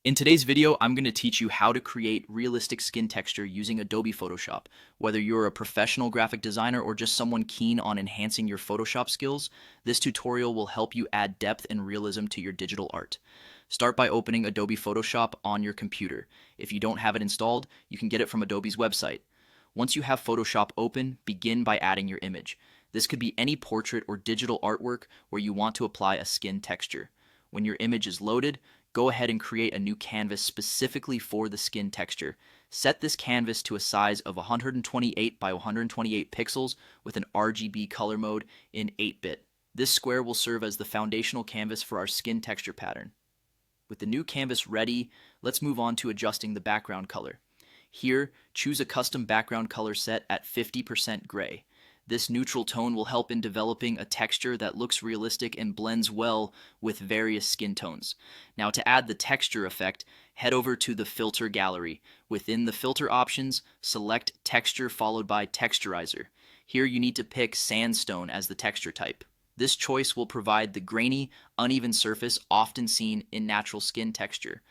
In today's video, I'm going to teach you how to create realistic skin texture using Adobe Photoshop. Whether you're a professional graphic designer or just someone keen on enhancing your Photoshop skills, this tutorial will help you add depth and realism to your digital art. Start by opening Adobe Photoshop on your computer. If you don't have it installed, you can get it from Adobe's website. Once you have Photoshop open, begin by adding your image. This could be any portrait or digital artwork where you want to apply a skin texture. When your image is loaded, go ahead and create a new canvas specifically for the skin texture. Set this canvas to a size of 128 by 128 pixels with an RGB color mode in 8-bit. This square will serve as the foundational canvas for our skin texture pattern. With the new canvas ready, let's move on to adjusting the background color. Here, choose a custom background color set at 50% gray. This neutral tone will help in developing a texture that looks realistic and blends well with various skin tones. Now, to add the texture effect, head over to the filter gallery. Within the filter options, select texture followed by texturizer. Here you need to pick sandstone as the texture type. This choice will provide the grainy, uneven surface often seen in natural skin texture.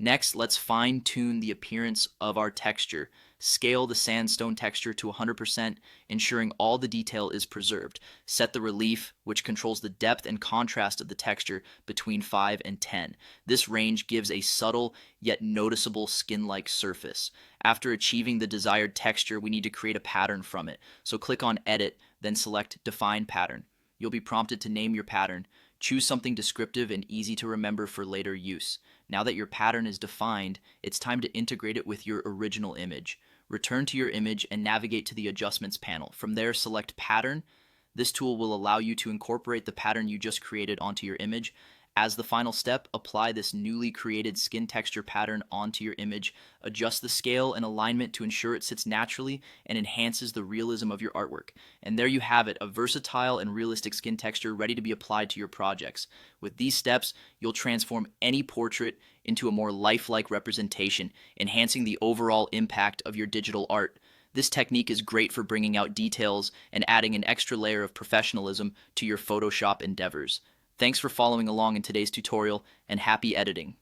Next, let's fine-tune the appearance of our texture. Scale the sandstone texture to 100%, ensuring all the detail is preserved. Set the relief, which controls the depth and contrast of the texture, between 5 and 10. This range gives a subtle yet noticeable skin-like surface. After achieving the desired texture, we need to create a pattern from it. So click on Edit, then select Define Pattern. You'll be prompted to name your pattern. Choose something descriptive and easy to remember for later use. Now that your pattern is defined, it's time to integrate it with your original image. Return to your image and navigate to the Adjustments panel. From there, select Pattern. This tool will allow you to incorporate the pattern you just created onto your image. As the final step, apply this newly created skin texture pattern onto your image. Adjust the scale and alignment to ensure it sits naturally and enhances the realism of your artwork. And there you have it, a versatile and realistic skin texture ready to be applied to your projects. With these steps, you'll transform any portrait into a more lifelike representation, enhancing the overall impact of your digital art. This technique is great for bringing out details and adding an extra layer of professionalism to your Photoshop endeavors. Thanks for following along in today's tutorial, and happy editing.